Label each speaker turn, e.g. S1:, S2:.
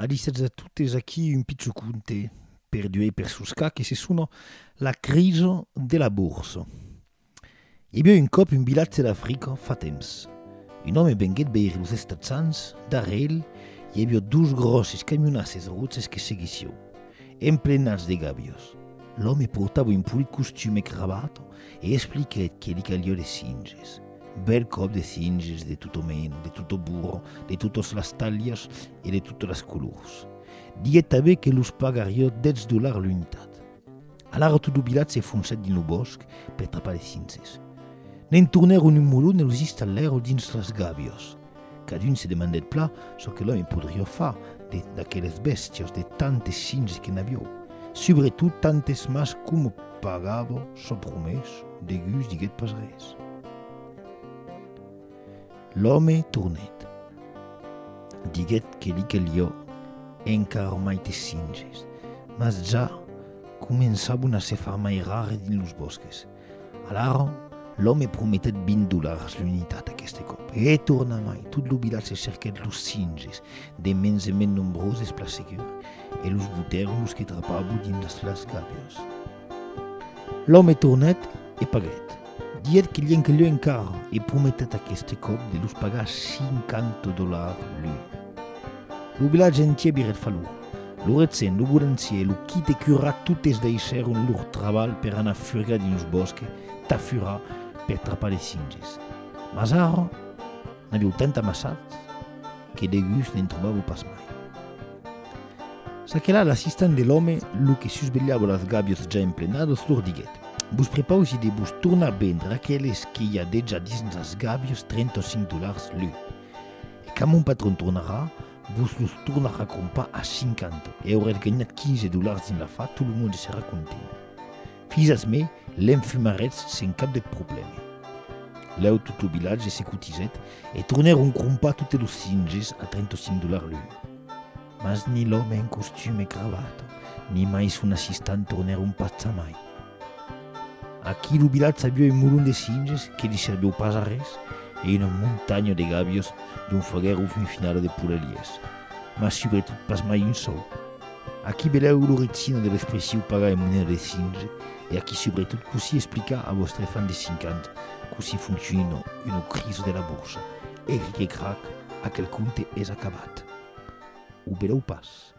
S1: Adicets a tuttes aquí un picciocunte per due per susca che si sono la crisi della borsa. Hi havia un cop un vilatge d'Africa fa temps. Un home venguet veire los estatzans, darrere hi havia dos grosses camionasses rotzes que seguissió, emplenats de gavios. L'home portava un polit costume e cravato e expliquet que li calia de singes. Bel cop de singes de tutto meno, de tutto burro, de totes les talles e de totes les colors. Diguet també que los pagaria $10 l'unitat. Alara tot el vilatge fonset dins el bosc per atrapar les singes. Nen tornèron un molon e los installèron dins les gavios. Cadun se demandet pla so que l'home podria far d'aquelles bèsties de tantes singes que n'avió. Sobretot tantes mas com pagava so promès de gus diguet pas res. L'home tornet. Diguet que li calia encara mai de singes, mas ja començaven a se far mai rare dins los bosques. Alara, l'home prometet $20 l'unitat aquest cop. E torna mai, tot lo vilatge cerquet los singes, de mens en mens nombroses pla segur, e los butèron los que trapavo dins les gavios. L'home tornet e paguet. Diguet que li encalia encara e prometet aquest cop de los pagar $50 l'un. Lo vilatge entier biret fallo. Lo retzen, lo burancier, lo quite curat totes deixèron lor treball per anar furgar dins los bosques, tafurar per trapar les singes. Mas ara n'aviu tant amassats que de gust n'en trobava pas mai. S'aquelà l'assistant de l'home, lo que susvetllava les gavios ja emplenados, lor diguet: vos prepausi de vos tornar a vendre aquelles que hi ha deja dins les gavios $35 l'un. E quand mon patron tornarà, vos los tornarà a comprar a 50 e haureu ganhat $15 dins la fa, tot el món serà content. Fins me, l'enfumarets sen cap de problème. Leu tot el vilatge se cotizet e tornèron comprar totes los singes a $35 l'un. Mas ni l'home en costume e cravato, ni mai son assistant tornèron pas mai. Aquí lo vilatge havia un molon de singes que li serviu pas a res e una muntanya de gavios d'on faguèron un final de purelies, mas sobretot pas mai un sou. Aquí veleu l'oritzina de l'expressió pagar en moneda de singe e aquí sobretot così explicar a vostre fan de 50 così funciona una crisi de la borsa e que crac, aquel conte és acabat. Ho vereu pas.